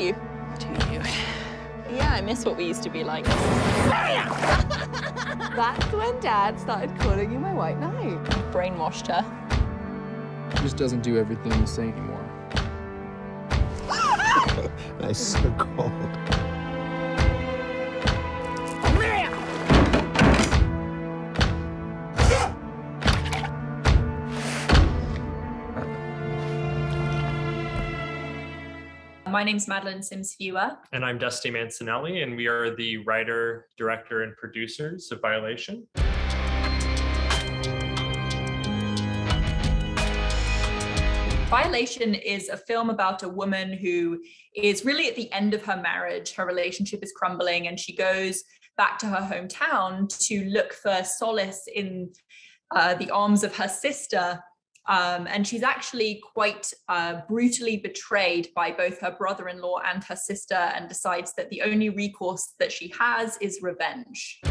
you. Do you? Yeah, I miss what we used to be like. That's when Dad started calling you my white knight. Brainwashed her. She just doesn't do everything you say anymore. Nice, so cold. My name's Madeleine Sims-Fewer. And I'm Dusty Mancinelli, and we are the writer, director, and producers of Violation. Violation is a film about a woman who is really at the end of her marriage. Her relationship is crumbling, and she goes back to her hometown to look for solace in the arms of her sister. And she's actually quite brutally betrayed by both her brother-in-law and her sister, and decides that the only recourse that she has is revenge.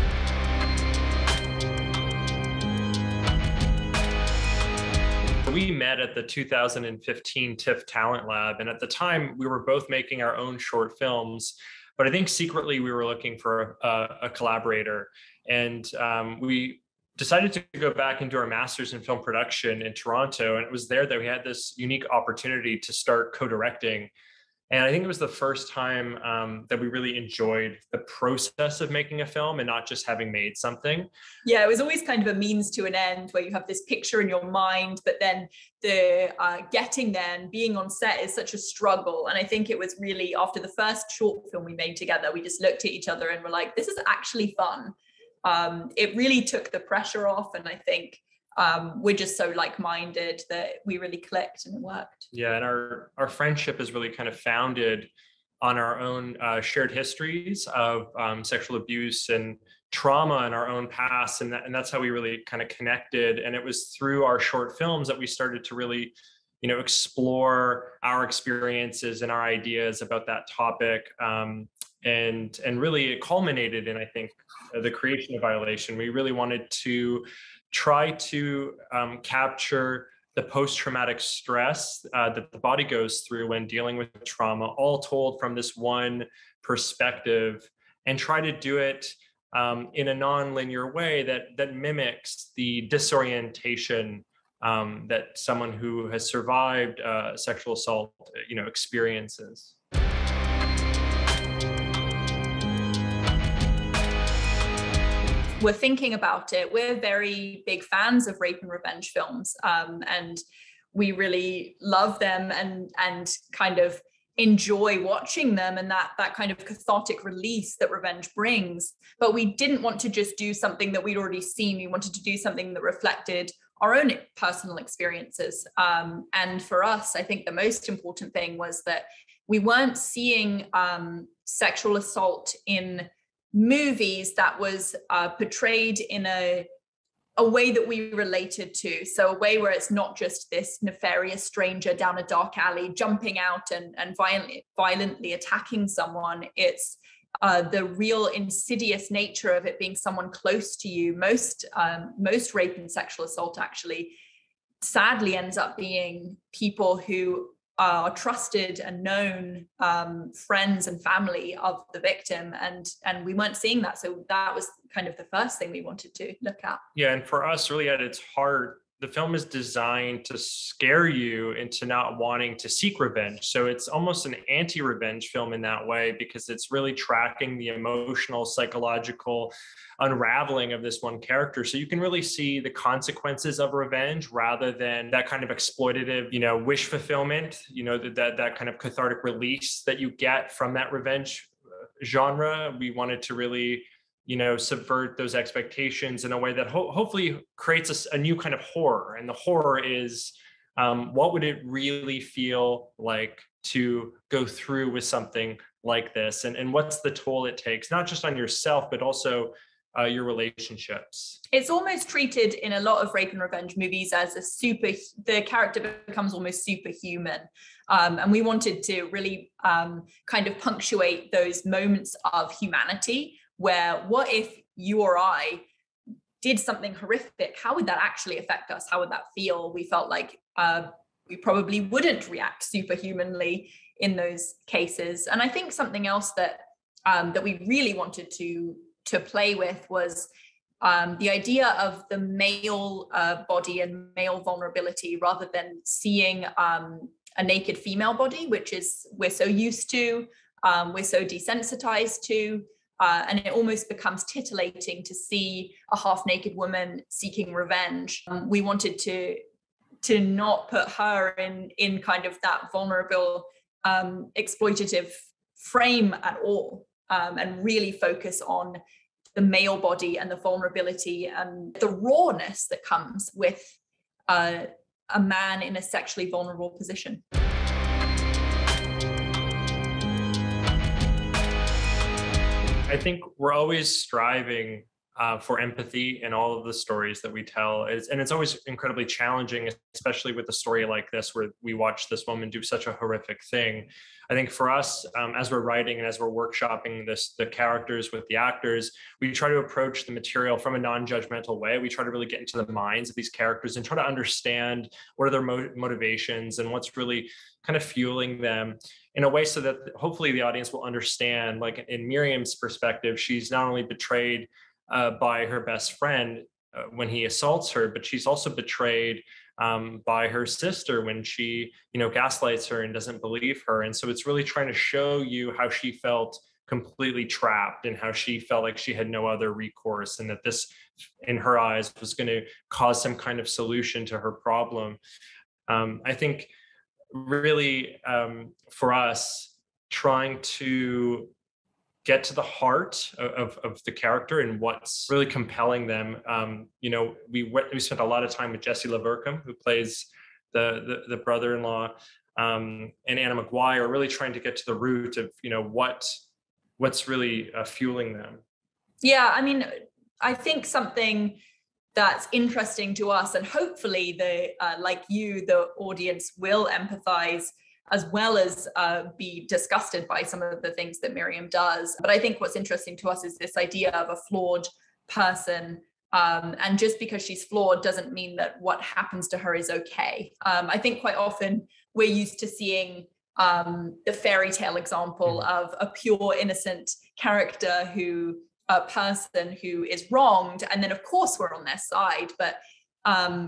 We met at the 2015 TIFF Talent Lab, and at the time we were both making our own short films, but I think secretly we were looking for a collaborator, and we decided to go back and do our master's in film production in Toronto, and it was there that we had this unique opportunity to start co-directing. And I think it was the first time that we really enjoyed the process of making a film and not just having made something. Yeah, it was always kind of a means to an end, where you have this picture in your mind, but then the getting there and being on set is such a struggle. And I think it was really after the first short film we made together, we just looked at each other and were like, this is actually fun. It really took the pressure off, and I think we're just so like-minded that we really clicked and it worked. Yeah, and our friendship is really kind of founded on our own shared histories of sexual abuse and trauma in our own past, and that's how we really kind of connected. And it was through our short films that we started to really, explore our experiences and our ideas about that topic. And really it culminated in, I think, the creation of Violation. We really wanted to try to capture the post-traumatic stress that the body goes through when dealing with trauma, all told from this one perspective, and try to do it in a non-linear way that mimics the disorientation that someone who has survived sexual assault, experiences. We're thinking about it. We're very big fans of rape and revenge films, and we really love them and kind of enjoy watching them, and that kind of cathartic release that revenge brings. But we didn't want to just do something that we'd already seen. We wanted to do something that reflected our own personal experiences. And for us, I think the most important thing was that we weren't seeing sexual assault in movies that was portrayed in a way that we related to. So a way where it's not just this nefarious stranger down a dark alley jumping out and violently attacking someone. It's the real insidious nature of it being someone close to you. Most rape and sexual assault actually sadly ends up being people who are trusted and known friends and family of the victim, and we weren't seeing that. So that was kind of the first thing we wanted to look at. Yeah, and for us, really at its heart, the film is designed to scare you into not wanting to seek revenge. So it's almost an anti-revenge film in that way, because it's really tracking the emotional, psychological unraveling of this one character. So you can really see the consequences of revenge rather than that kind of exploitative, wish fulfillment, that kind of cathartic release that you get from that revenge genre. We wanted to really subvert those expectations in a way that hopefully creates a new kind of horror. And the horror is, what would it really feel like to go through with something like this? And what's the toll it takes, not just on yourself, but also your relationships? It's almost treated in a lot of rape and revenge movies as the character becomes almost superhuman. And we wanted to really kind of punctuate those moments of humanity, where what if you or I did something horrific? How would that actually affect us? How would that feel? We felt like we probably wouldn't react superhumanly in those cases. And I think something else that that we really wanted to play with was the idea of the male body and male vulnerability, rather than seeing a naked female body, which is we're so used to, we're so desensitized to, and it almost becomes titillating to see a half-naked woman seeking revenge. We wanted to not put her in kind of that vulnerable, exploitative frame at all, and really focus on the male body and the vulnerability and the rawness that comes with a man in a sexually vulnerable position. I think we're always striving for empathy in all of the stories that we tell. And it's always incredibly challenging, especially with a story like this, where we watch this woman do such a horrific thing. I think for us, as we're writing and as we're workshopping the characters with the actors, we try to approach the material from a non-judgmental way. We try to really get into the minds of these characters and try to understand what are their motivations and what's really kind of fueling them in a way so that hopefully the audience will understand, like in Miriam's perspective, she's not only betrayed by her best friend when he assaults her, but she's also betrayed by her sister when she, gaslights her and doesn't believe her. And so it's really trying to show you how she felt completely trapped and how she felt like she had no other recourse, and that this, in her eyes, was going to cause some kind of solution to her problem. I think really for us, trying to get to the heart of the character and what's really compelling them. We spent a lot of time with Jesse LaVercombe, who plays the brother-in-law, and Anna McGuire, really trying to get to the root of what's really fueling them. Yeah, I mean, I think something that's interesting to us, and hopefully like you, the audience, will empathize as well as be disgusted by some of the things that Miriam does. But I think what's interesting to us is this idea of a flawed person. And just because she's flawed doesn't mean that what happens to her is okay. I think quite often we're used to seeing the fairy tale example of a pure, innocent character a person who is wronged. And then of course we're on their side, but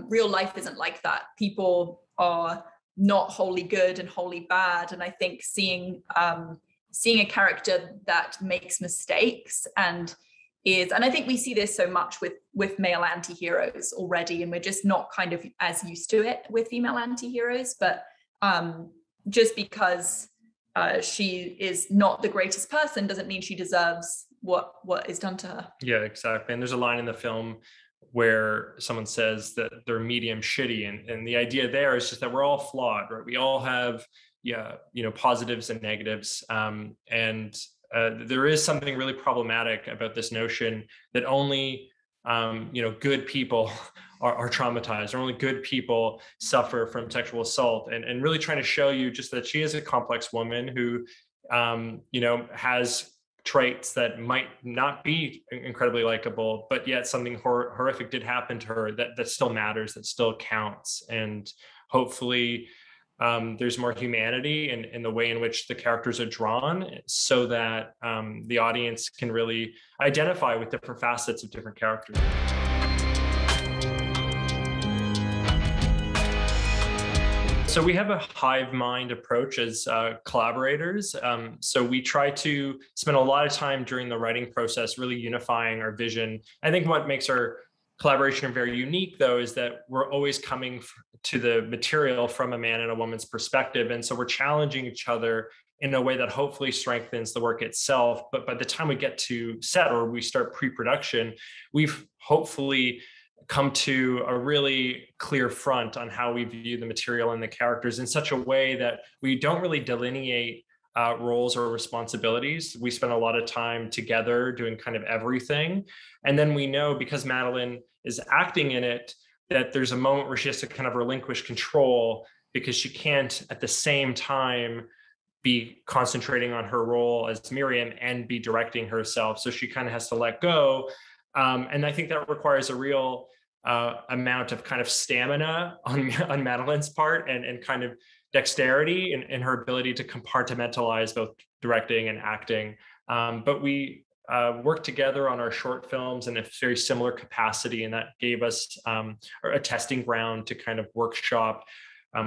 real life isn't like that. People are not wholly good and wholly bad. And I think seeing a character that makes mistakes and I think we see this so much with male anti-heroes already, and we're just not kind of as used to it with female anti-heroes. But just because she is not the greatest person doesn't mean she deserves what is done to her. Yeah, exactly. And there's a line in the film where someone says that they're medium shitty. And the idea there is just that we're all flawed, right? We all have, positives and negatives. And there is something really problematic about this notion that only, good people are traumatized, or only good people suffer from sexual assault, and really trying to show you just that she is a complex woman who, has traits that might not be incredibly likable, but yet something horrific did happen to her that still matters, that still counts. And hopefully there's more humanity in the way in which the characters are drawn, so that the audience can really identify with different facets of different characters. So we have a hive mind approach as collaborators. So we try to spend a lot of time during the writing process really unifying our vision. I think what makes our collaboration very unique, though, is that we're always coming to the material from a man and a woman's perspective. And so we're challenging each other in a way that hopefully strengthens the work itself. But by the time we get to set, or we start pre-production, we've hopefully come to a really clear front on how we view the material and the characters in such a way that we don't really delineate roles or responsibilities. We spend a lot of time together doing kind of everything. And then we know, because Madeleine is acting in it, that there's a moment where she has to kind of relinquish control, because she can't at the same time be concentrating on her role as Miriam and be directing herself. So she kind of has to let go. And I think that requires a real amount of kind of stamina on Madeleine's part, and kind of dexterity in her ability to compartmentalize both directing and acting. But we worked together on our short films in a very similar capacity, and that gave us a testing ground to kind of workshop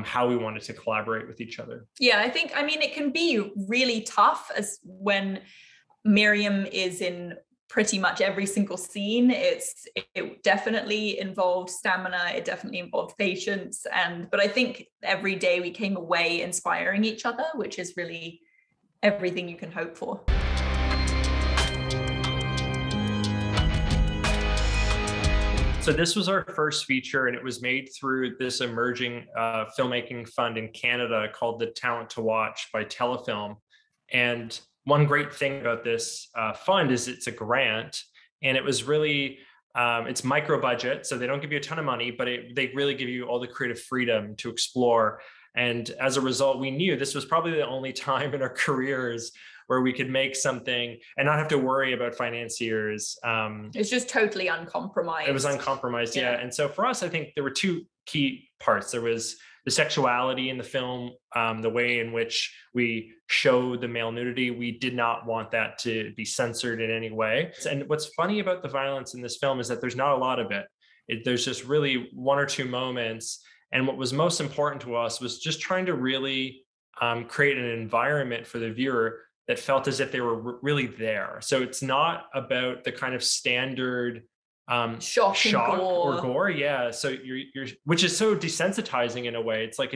how we wanted to collaborate with each other. Yeah, I mean, it can be really tough as when Miriam is in pretty much every single scene. It definitely involved stamina, it definitely involved patience, but I think every day we came away inspiring each other, which is really everything you can hope for. So this was our first feature, and it was made through this emerging filmmaking fund in Canada called the Talent to Watch by Telefilm. And one great thing about this fund is it's a grant, and it was really, it's micro budget, so they don't give you a ton of money, but they really give you all the creative freedom to explore. And as a result, we knew this was probably the only time in our careers where we could make something and not have to worry about financiers. It's just totally uncompromised. It was uncompromised, yeah. And so for us, I think there were two key parts. There was the sexuality in the film, the way in which we show the male nudity. We did not want that to be censored in any way. And what's funny about the violence in this film is that there's not a lot of it. There's just really one or two moments. And what was most important to us was just trying to really create an environment for the viewer that felt as if they were really there. So it's not about the kind of standard shock or gore. Yeah. So you're which is so desensitizing in a way. It's like,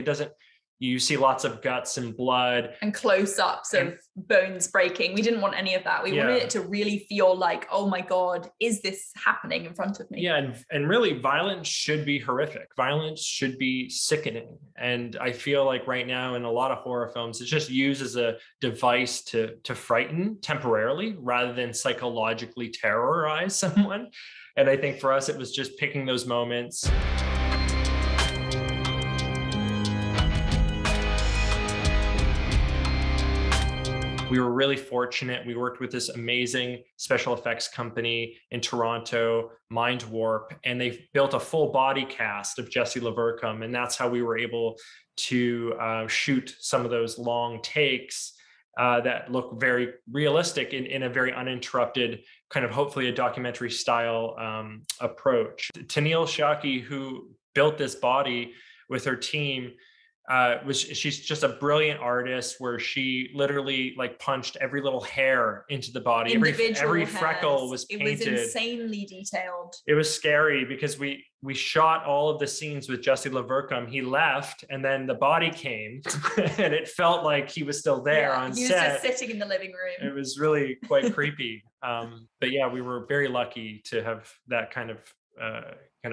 you see lots of guts and blood and close-ups of bones breaking. We didn't want any of that. We wanted it to really feel like, oh my God, is this happening in front of me? Yeah, and really violence should be horrific. Violence should be sickening. And I feel like right now in a lot of horror films, it's just used as a device to frighten temporarily rather than psychologically terrorize someone. And I think for us, it was just picking those moments. We were really fortunate. We worked with this amazing special effects company in Toronto, Mind Warp, and they built a full body cast of Jesse Lavercombe. And that's how we were able to shoot some of those long takes that look very realistic in a very uninterrupted, kind of hopefully a documentary style approach. Tennille Shaki, who built this body with her team, she's just a brilliant artist where she literally like punched every little hair into the body. Every freckle was painted. It was insanely detailed. It was scary because we shot all of the scenes with Jesse Lavercombe. He left and then the body came and it felt like he was still there on set. He was just sitting in the living room. It was really quite creepy. But yeah, we were very lucky to have that kind of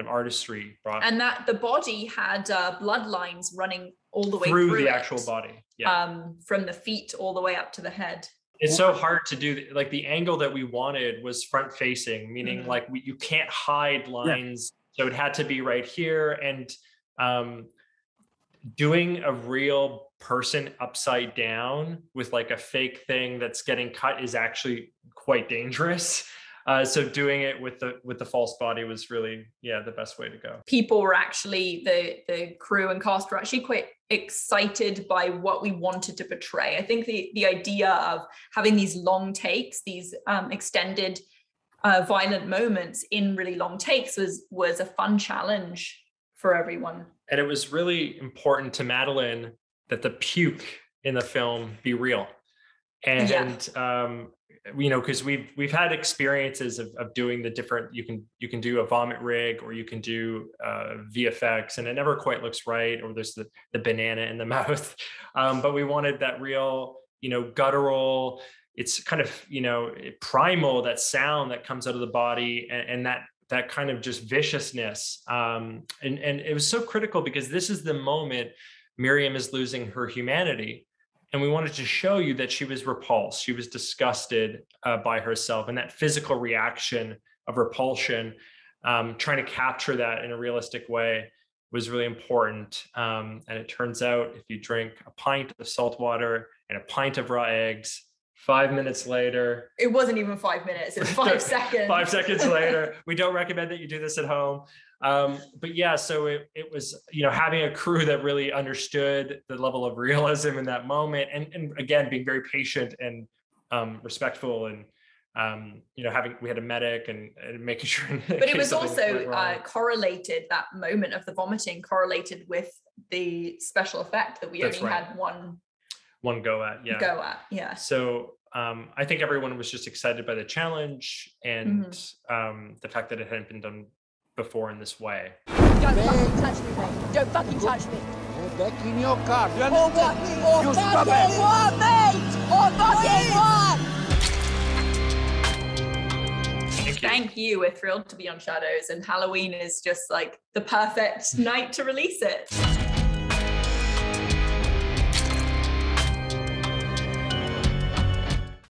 artistry brought. And that the body had bloodlines running all the way through the actual body. Yeah. From the feet all the way up to the head. It's so hard to do. Like the angle that we wanted was front facing, meaning like you can't hide lines. So it had to be right here. And doing a real person upside down with like a fake thing that's getting cut is actually quite dangerous. So doing it with the false body was really, the best way to go. People were actually, the crew and cast were actually quite excited by what we wanted to portray. I think the idea of having these long takes, these extended violent moments in really long takes was a fun challenge for everyone. And it was really important to Madeleine that the puke in the film be real. And because we've had experiences of doing the different, you can do a vomit rig or you can do VFX and it never quite looks right, or there's the banana in the mouth. But we wanted that real, guttural, it's kind of, primal, that sound that comes out of the body and that kind of just viciousness. And it was so critical because this is the moment Miriam is losing her humanity. And we wanted to show you that she was repulsed. She was disgusted by herself, and that physical reaction of repulsion, trying to capture that in a realistic way was really important. And it turns out if you drink a pint of salt water and a pint of raw eggs 5 minutes later. It wasn't even 5 minutes, it was 5 seconds. 5 seconds later. We don't recommend that you do this at home. But yeah, so it was, you know, having a crew that really understood the level of realism in that moment, and again, being very patient and respectful, and you know, we had a medic and making sure. But it was also correlated, that moment of the vomiting correlated with the special effect that we only had one go at. Yeah. So I think everyone was just excited by the challenge and the fact that it hadn't been done before in this way. Don't fucking touch me, mate. Don't fucking touch me. Back in your car. Or what? Or fucking what, mate? Or fucking what? Thank you. We're thrilled to be on Shadowz, and Halloween is just like the perfect night to release it.